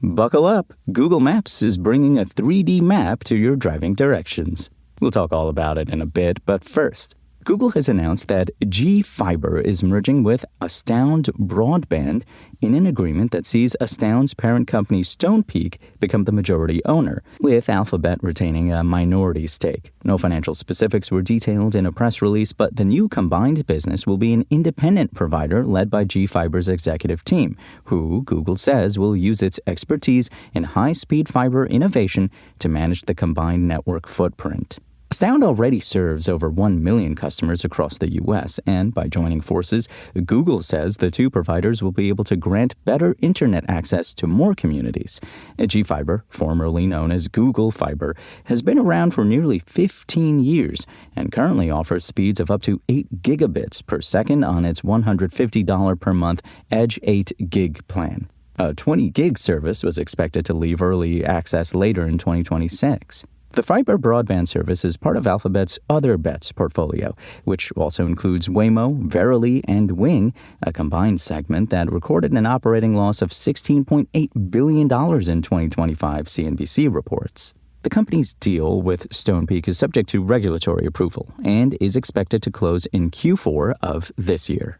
Buckle up, Google Maps is bringing a 3D map to your driving directions. We'll talk all about it in a bit, but first, Google has announced that G-Fiber is merging with Astound Broadband in an agreement that sees Astound's parent company Stonepeak become the majority owner, with Alphabet retaining a minority stake. No financial specifics were detailed in a press release, but the new combined business will be an independent provider led by G-Fiber's executive team, who Google says will use its expertise in high-speed fiber innovation to manage the combined network footprint. Astound already serves over 1 million customers across the U.S., and by joining forces, Google says the two providers will be able to grant better internet access to more communities. G-Fiber, formerly known as Google Fiber, has been around for nearly 15 years and currently offers speeds of up to 8 gigabits per second on its $150 per month Edge 8 gig plan. A 20 gig service was expected to leave early access later in 2026. The fiber broadband service is part of Alphabet's Other Bets portfolio, which also includes Waymo, Verily, and Wing, a combined segment that recorded an operating loss of $16.8 billion in 2025, CNBC reports. The company's deal with Stonepeak is subject to regulatory approval and is expected to close in Q4 of this year.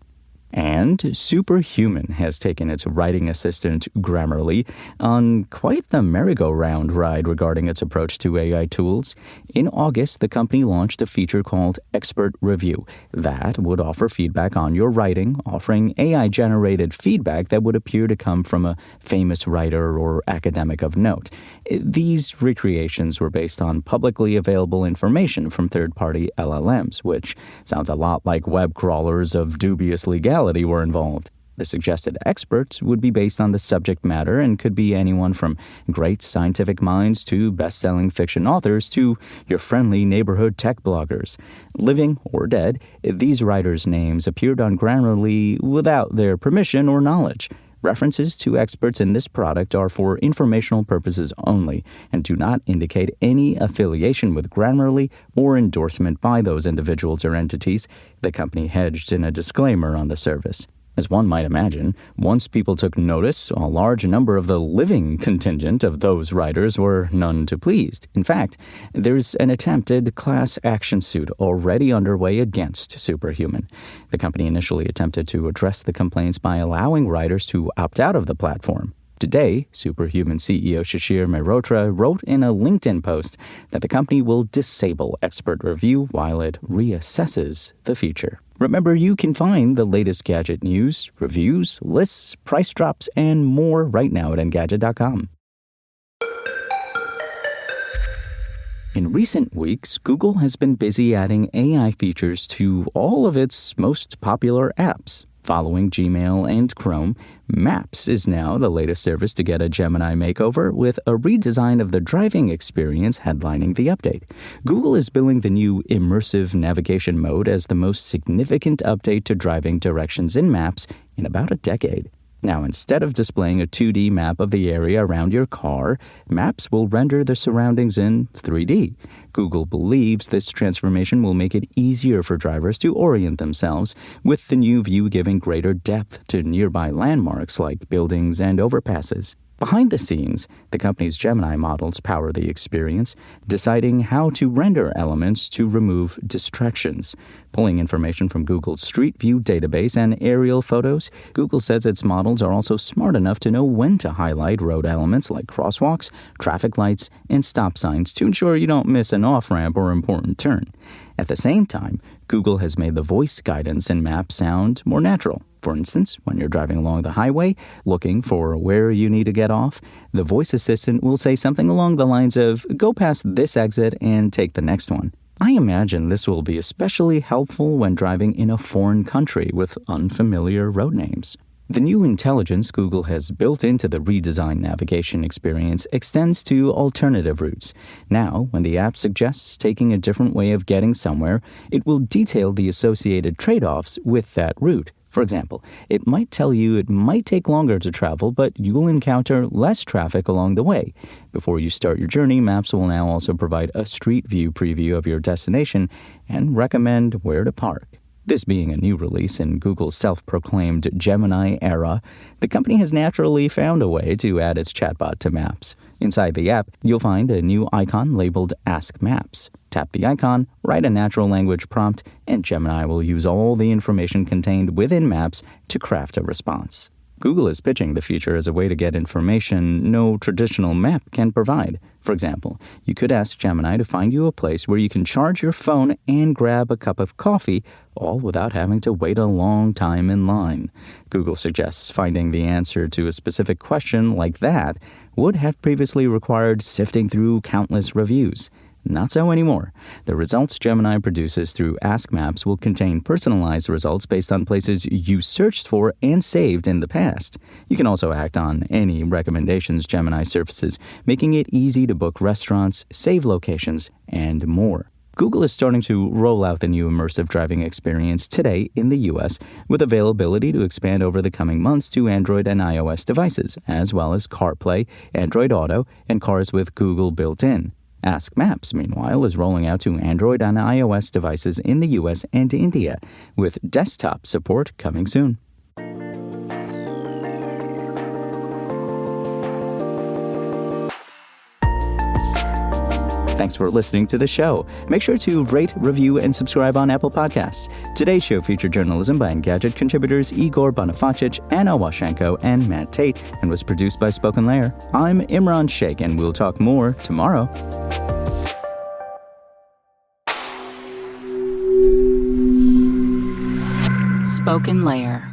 And Superhuman has taken its writing assistant, Grammarly, on quite the merry-go-round ride regarding its approach to AI tools. In August, the company launched a feature called Expert Review that would offer feedback on your writing, offering AI-generated feedback that would appear to come from a famous writer or academic of note. These recreations were based on publicly available information from third-party LLMs, which sounds a lot like web crawlers of dubious legality were involved. The suggested experts would be based on the subject matter and could be anyone from great scientific minds to best-selling fiction authors to your friendly neighborhood tech bloggers. Living or dead, these writers' names appeared on Grammarly without their permission or knowledge. References to experts in this product are for informational purposes only and do not indicate any affiliation with Grammarly or endorsement by those individuals or entities, the company hedged in a disclaimer on the service. As one might imagine, once people took notice, a large number of the living contingent of those writers were none too pleased. In fact, there's an attempted class action suit already underway against Superhuman. The company initially attempted to address the complaints by allowing writers to opt out of the platform. Today, Superhuman CEO Shishir Mehrotra wrote in a LinkedIn post that the company will disable expert review while it reassesses the feature. Remember, you can find the latest gadget news, reviews, lists, price drops, and more right now at Engadget.com. In recent weeks, Google has been busy adding AI features to all of its most popular apps. Following Gmail and Chrome, Maps is now the latest service to get a Gemini makeover, with a redesign of the driving experience headlining the update. Google is billing the new immersive navigation mode as the most significant update to driving directions in Maps in about a decade. Now, instead of displaying a 2D map of the area around your car, Maps will render the surroundings in 3D. Google believes this transformation will make it easier for drivers to orient themselves, with the new view giving greater depth to nearby landmarks like buildings and overpasses. Behind the scenes, the company's Gemini models power the experience, deciding how to render elements to remove distractions. Pulling information from Google's Street View database and aerial photos, Google says its models are also smart enough to know when to highlight road elements like crosswalks, traffic lights, and stop signs to ensure you don't miss an off-ramp or important turn. At the same time, Google has made the voice guidance in Maps sound more natural. For instance, when you're driving along the highway, looking for where you need to get off, the voice assistant will say something along the lines of, "Go past this exit and take the next one." I imagine this will be especially helpful when driving in a foreign country with unfamiliar road names. The new intelligence Google has built into the redesigned navigation experience extends to alternative routes. Now, when the app suggests taking a different way of getting somewhere, it will detail the associated trade-offs with that route. For example, it might tell you it might take longer to travel, but you will encounter less traffic along the way. Before you start your journey, Maps will now also provide a Street View preview of your destination and recommend where to park. This being a new release in Google's self-proclaimed Gemini era, the company has naturally found a way to add its chatbot to Maps. Inside the app, you'll find a new icon labeled Ask Maps. Tap the icon, write a natural language prompt, and Gemini will use all the information contained within Maps to craft a response. Google is pitching the feature as a way to get information no traditional map can provide. For example, you could ask Gemini to find you a place where you can charge your phone and grab a cup of coffee, all without having to wait a long time in line. Google suggests finding the answer to a specific question like that would have previously required sifting through countless reviews. Not so anymore. The results Gemini produces through Ask Maps will contain personalized results based on places you searched for and saved in the past. You can also act on any recommendations Gemini surfaces, making it easy to book restaurants, save locations, and more. Google is starting to roll out the new immersive driving experience today in the U.S., with availability to expand over the coming months to Android and iOS devices, as well as CarPlay, Android Auto, and cars with Google built in. Ask Maps, meanwhile, is rolling out to Android and iOS devices in the US and India, with desktop support coming soon. Thanks for listening to the show. Make sure to rate, review, and subscribe on Apple Podcasts. Today's show featured journalism by Engadget contributors Igor Bonifacic, Anna Washenko, and Matt Tate, and was produced by Spoken Layer. I'm Imran Sheikh, and we'll talk more tomorrow. Spoken Layer.